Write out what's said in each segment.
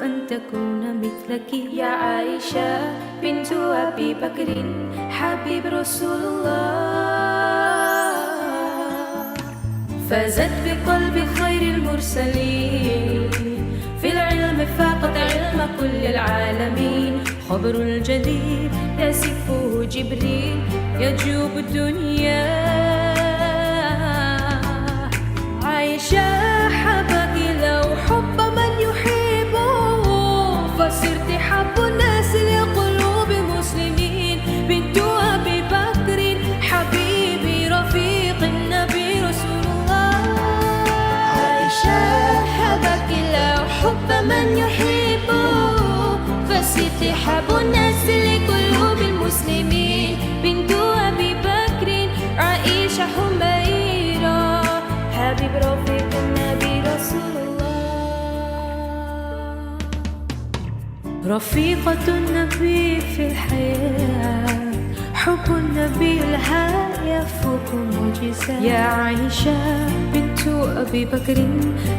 أن تكون مثلك يا عائشة بنت أبي بكر حبيب رسول الله. فازت بقلب خير المرسلين، في العلم فاقت علم كل العالمين. خبر الجديد يسفه جبريل يجوب الدنيا. عائشة حبك لو حب من يحبه، فصرت حب الناس لقلوب المسلمين. بنت أبي بكر حبيبي رفيق النبي رسول الله. عائشة حبك لو حب من يحبه، فصرت حب الناس لقلوب المسلمين. بنت أبي بكر عائشة حميرة حبيب رفيق النبي رسول الله. رفيقة النبي في الحياة، حب النبي لها يفوق معجزات. يا عائشة بنت أبي بكر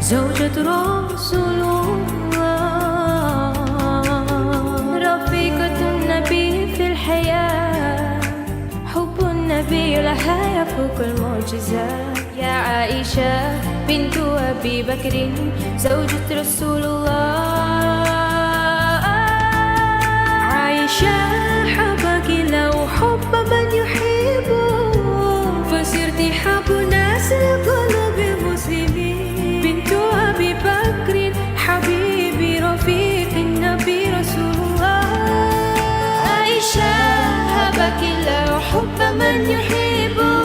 زوجة رسول الله. رفيقة النبي في الحياة، حب النبي لها يفوق المعجزات. يا عائشة بنت أبي بكر زوجة رسول الله. عائشة حبك لو حب من يحبه، فصرت حب الناس لقلوب المسلمين. بنت أبي بكر حبيبي رفيق النبي رسول الله. عائشة حبك لو حب من يحبه،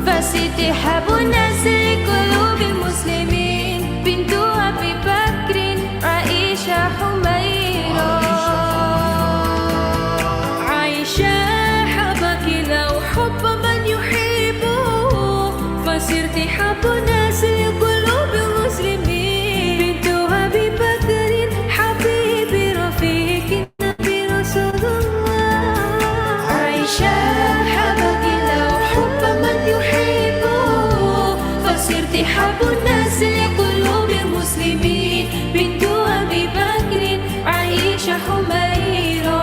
فصرت حب الناس لقلوب المسلمين. بنت أبي بكر عائشة حميرة. عائشة حبك لو حب من يحبه، فصرت حب الناس لقلوب المسلمين. بنت أبي بكر حبيبي رفيق النبي رسول الله. عائشة حبك لو حب من يحبه، فصرت حب الناس لقلوب المسلمين. بنت أبي بكر عائشة حميرة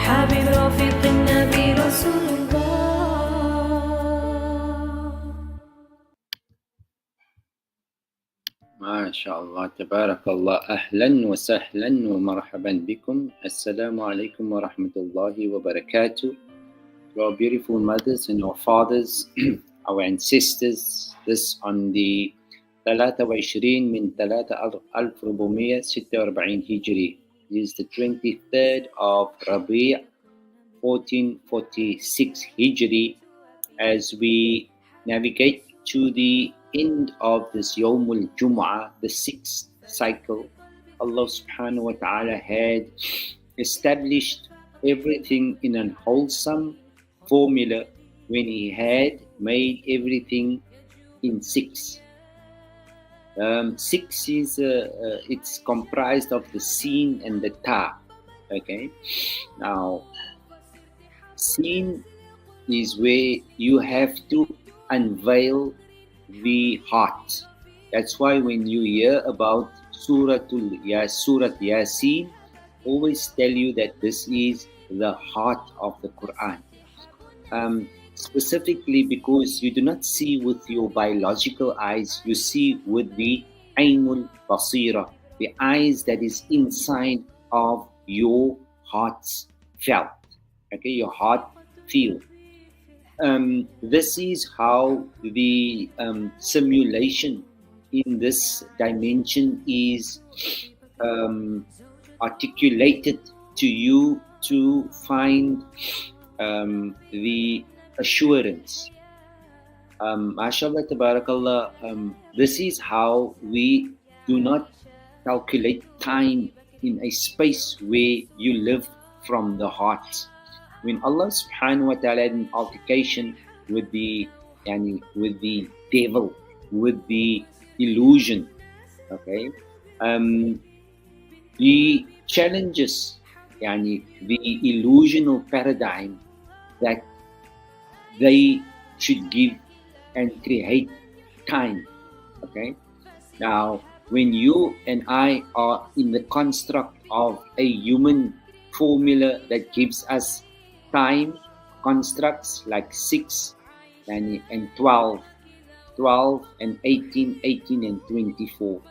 حبيب رفيق النبي رسول الله. ما شاء الله تبارك الله. أهلا وسهلا ومرحبا بكم. السلام عليكم ورحمة الله وبركاته. To our beautiful mothers and our fathers, our ancestors, this on the 23 من 1446 هجري. This is the 23rd of Rabi' 1446 Hijri, as we navigate to the end of this Yawmul Jum'ah, the 6th cycle. Allah subhanahu wa ta'ala had established everything in an wholesome formula when He had made everything in 6. 6 is it's comprised of the Sin and the Ta. Okay, now Sin is where you have to unveil the heart. That's why when you hear about Surat Yasin, always tell you that this is the heart of the Quran. Specifically because you do not see with your biological eyes, you see with the Ainul Basira, the eyes that is inside of your heart's felt. Okay, your heart feel. This is how the simulation in this dimension is articulated to you to find the assurance. MashaAllah, tabarakallah, this is how we do not calculate time in a space where you live from the heart. When Allah subhanahu wa ta'ala had an altercation with the devil, with the illusion, okay, he challenges the illusional paradigm that they should give and create time. Okay, now when you and I are in the construct of a human formula that gives us time constructs like 6 and 12, 12 and 18, 18 and 24.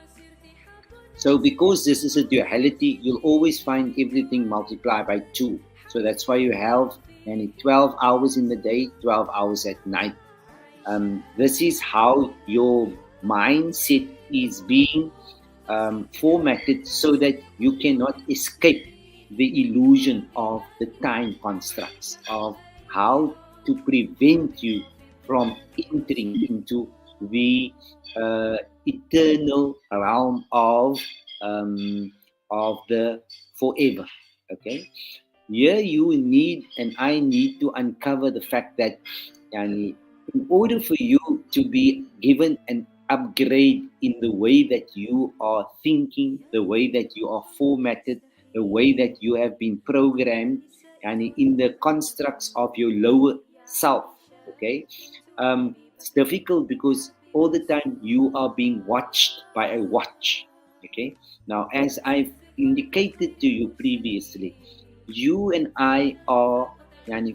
So because this is a duality, you'll always find everything multiplied by 2. So that's why you have 12 hours in the day, 12 hours at night. This is how your mindset is being formatted so that you cannot escape the illusion of the time constructs, of how to prevent you from entering into the eternal realm of the forever. Okay, here you need and I need to uncover the fact that in order for you to be given an upgrade in the way that you are thinking, the way that you are formatted, the way that you have been programmed, and in the constructs of your lower self, okay? It's difficult because all the time you are being watched by a watch, okay? Now, as I've indicated to you previously, you and I are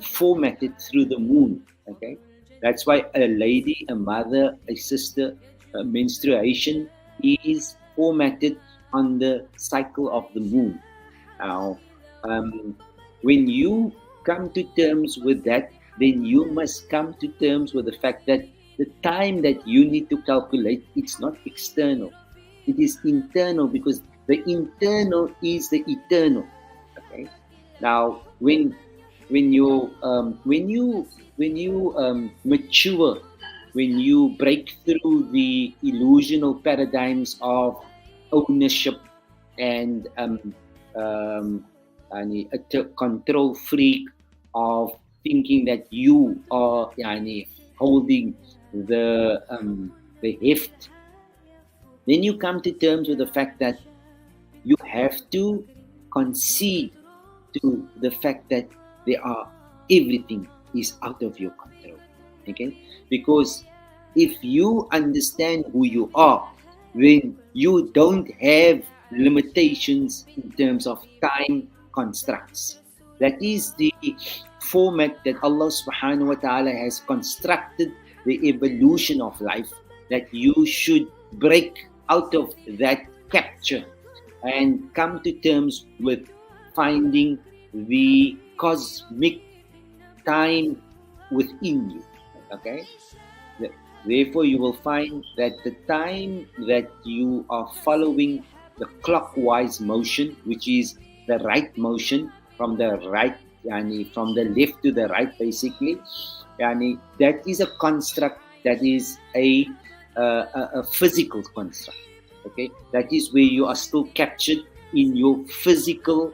formatted through the moon, okay? That's why a lady, a mother, a sister, a menstruation is formatted on the cycle of the moon. Now, when you come to terms with that, then you must come to terms with the fact that the time that you need to calculate, it's not external. It is internal because the internal is the eternal. Okay. Now, when you mature, when you break through the illusional paradigms of ownership and a control freak of thinking that you are holding the heft, then you come to terms with the fact that you have to concede to the fact that everything is out of your control. Okay? Because if you understand who you are, then you don't have limitations in terms of time constructs. That is the format that Allah subhanahu wa ta'ala has constructed the evolution of life, that you should break out of that capture and come to terms with finding the cosmic time within you. Okay? Therefore, you will find that the time that you are following the clockwise motion, which is the right motion from the right, from the left to the right, basically, that is a construct that is a physical construct. Okay, that is where you are still captured in your physical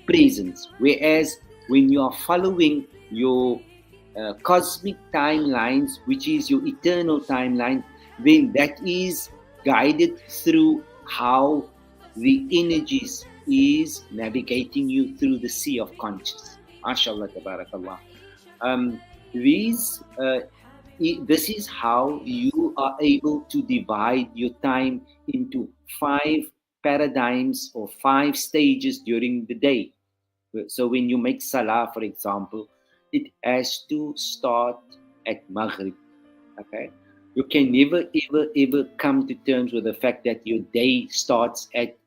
presence. Whereas when you are following your cosmic timelines, which is your eternal timeline, then that is guided through how the energies is navigating you through the sea of conscious. MashaAllah, tabarakallah. This is how you are able to divide your time into 5 paradigms or 5 stages during the day. So when you make salah, for example, it has to start at Maghrib. Okay? You can never, ever come to terms with the fact that your day starts at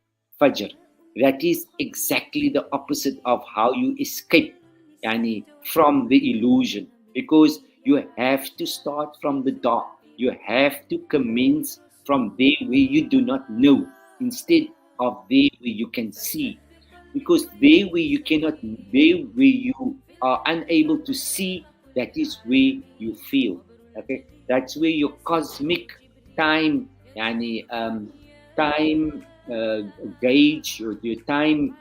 Fajr. That is exactly the opposite of how you escape from the illusion. Because you have to start from the dark. You have to commence from there where you do not know, instead of there where you can see. Because there where you are unable to see, that is where you feel. Okay, that's where your cosmic time, time gauge, your time,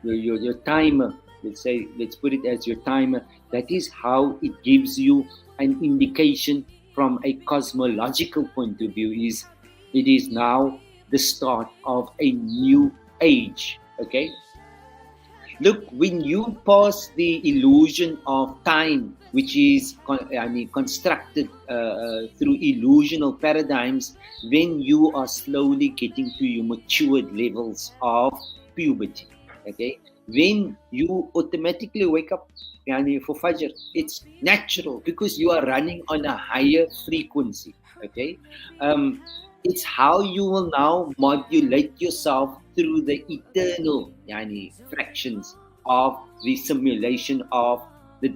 your timer. Let's put it as your timer. That is how it gives you an indication from a cosmological point of view. It is now the start of a new age. Okay. Look, when you pass the illusion of time, which is constructed through illusional paradigms, then you are slowly getting to your matured levels of puberty. Okay, then you automatically wake up for Fajr. It's natural because you are running on a higher frequency. Okay, um, it's how you will now modulate yourself through the eternal fractions of the simulation of the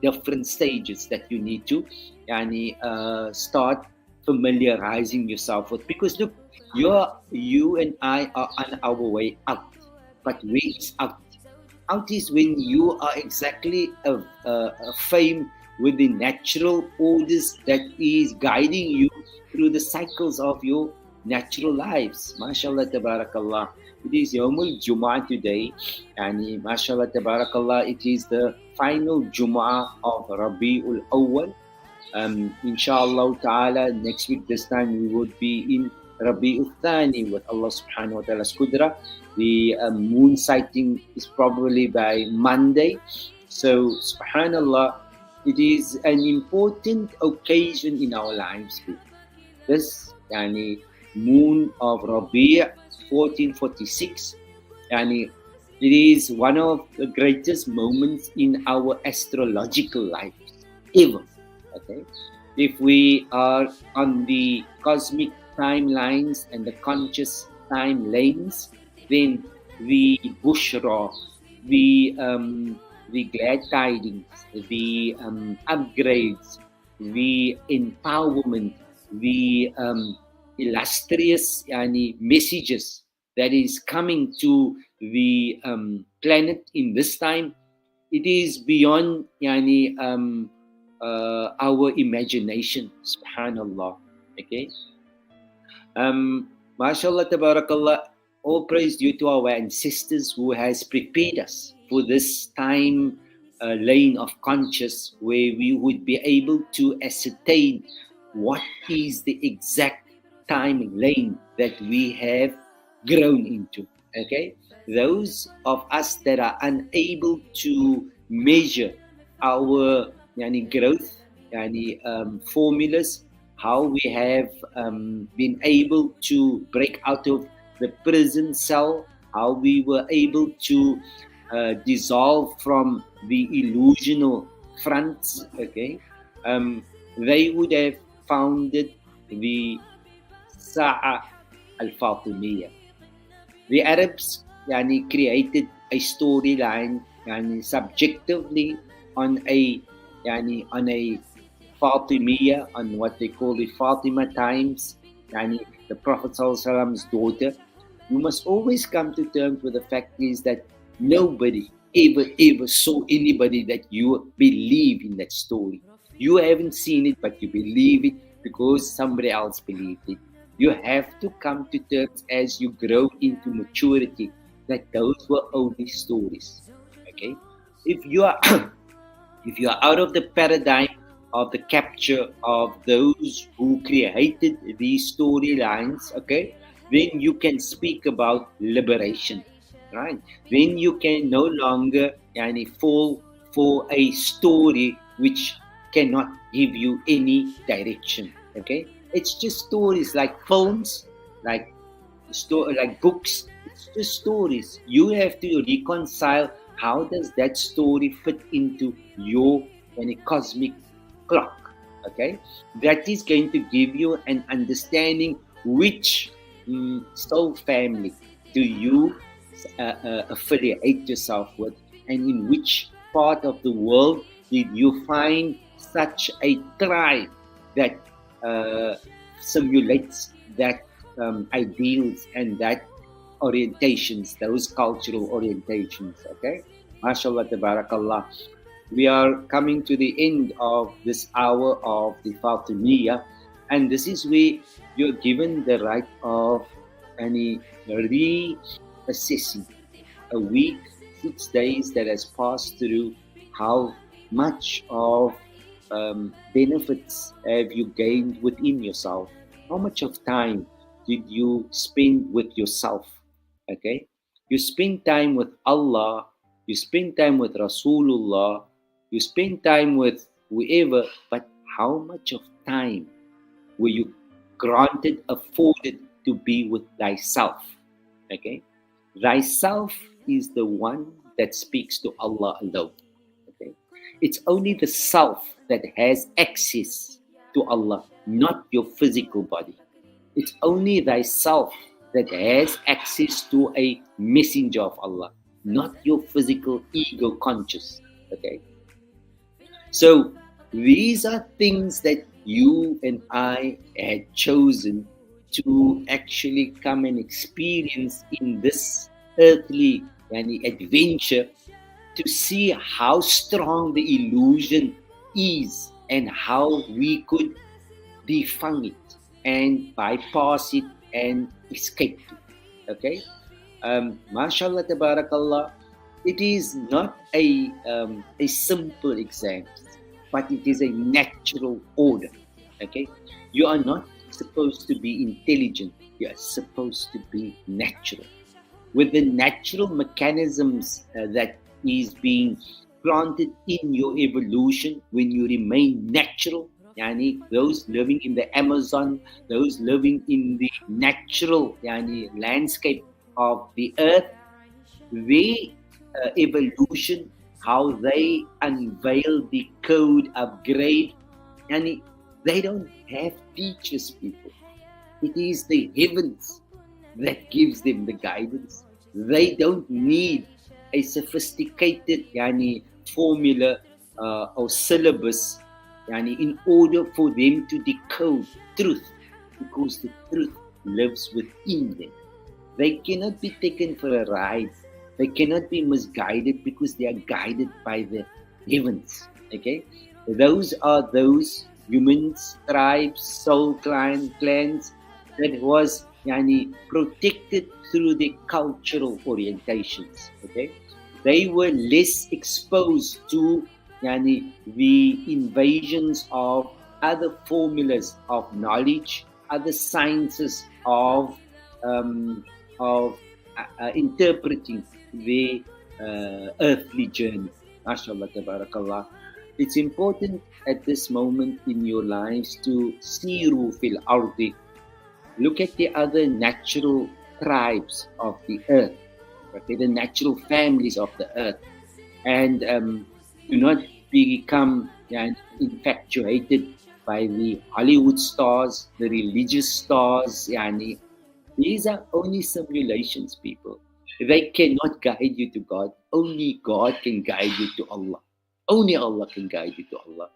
different stages that you need to start familiarizing yourself with. Because look, you and I are on our way out, but where is out? Out is when you are exactly a fame with the natural orders that is guiding you through the cycles of your natural lives. MashaAllah, tabarakallah. It is Yawmul Jum'ah today, and MashaAllah, tabarakallah, it is the final Jum'ah of Rabi'ul Awwal. Inshallah ta'ala, next week this time we would be in Rabi'ul Thani with Allah subhanahu wa ta'ala's kudra. The moon sighting is probably by Monday. So, subhanallah, it is an important occasion in our lives. This moon of Rabi' 1446, it is one of the greatest moments in our astrological life ever. Okay, if we are on the cosmic timelines and the conscious time lanes, then the bushra, the glad tidings, the upgrades, the empowerment, the illustrious messages that is coming to the planet in this time, it is beyond our imagination. Subhanallah. Okay. MashaAllah, tabarakallah. All praise due to our ancestors who has prepared us for this time lane of conscious, where we would be able to ascertain what is the exact time lane that we have grown into. Okay, those of us that are unable to measure our growth formulas, how we have been able to break out of the prison cell, how we were able to dissolve from the illusional fronts. Okay, they would have founded the Sa'a al-Fatimiyya. The Arabs created a storyline subjectively on a Fatimiyya, on what they call the Fatima times, the Prophet ﷺ's daughter. You must always come to terms with the fact is that nobody ever saw anybody that you believe in that story. You haven't seen it, but you believe it because somebody else believed it. You have to come to terms as you grow into maturity that those were only stories. Okay, if you are if you are out of the paradigm of the capture of those who created these storylines, okay, then you can speak about liberation, right? Then you can no longer fall for a story which cannot give you any direction. Okay, it's just stories like films, like books. It's just stories. You have to reconcile how does that story fit into your cosmic clock. Okay, that is going to give you an understanding which soul family do you affiliate yourself with, and in which part of the world did you find such a tribe that simulates that ideals and that orientations, those cultural orientations. Okay, mashallah, tabarakallah. We are coming to the end of this hour of the Fatimiyya, and this is where you're given the right of reassessing a week, 6 days that has passed through. How much of benefits have you gained within yourself? How much of time did you spend with yourself? Okay, you spend time with Allah you spend time with Rasulullah, you spend time with whoever, but how much of time were you granted, afforded to be with thyself? Okay? Thyself is the one that speaks to Allah alone. Okay? It's only the self that has access to Allah, not your physical body. It's only thyself that has access to a messenger of Allah, not your physical ego conscious. Okay? So these are things that you and I had chosen to actually come and experience in this earthly adventure, to see how strong the illusion is and how we could defang it and bypass it and escape it. Okay? MashaAllah, tabarakallah, it is not a simple exam, but it is a natural order. Okay? You are not supposed to be intelligent, you are supposed to be natural. With the natural mechanisms that is being planted in your evolution, when you remain natural, those living in the Amazon, those living in the natural landscape of the earth, their evolution, how they unveil the code upgrade, they don't have teachers, people. It is the heavens that gives them the guidance. They don't need a sophisticated formula or syllabus in order for them to decode truth, because the truth lives within them. They cannot be taken for a ride. They cannot be misguided, because they are guided by the heavens. Okay, those are those humans, tribes, soul clans that was protected through their cultural orientations. Okay, they were less exposed to the invasions of other formulas of knowledge, other sciences of interpreting the earthly journey. MashaAllah, tabarakallah. It's important at this moment in your lives to siru fil ardi. Look at the other natural tribes of the earth, okay, the natural families of the earth, and do not become infatuated by the Hollywood stars, the religious stars. These are only simulations, people. They cannot guide you to God. Only God can guide you to Allah. Only Allah can guide you to Allah.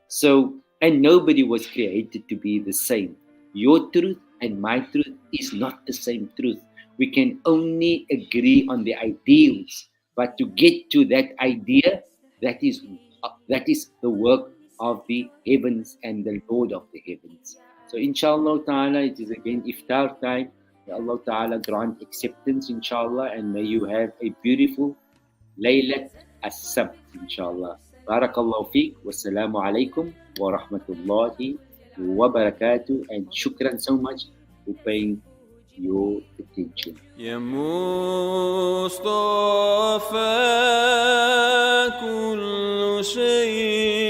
So, and nobody was created to be the same. Your truth and my truth is not the same truth. We can only agree on the ideals, but to get to that idea, that is the work of the heavens and the Lord of the heavens. So inshallah ta'ala, it is again iftar time. May Allah ta'ala grant acceptance, inshallah, and may you have a beautiful Laylat as-Sabt, inshallah. Barakallahu feek. Wassalamu alaikum wa rahmatullahi wa barakatuh. And shukran so much for paying your attention. يا مصطفى كل شيء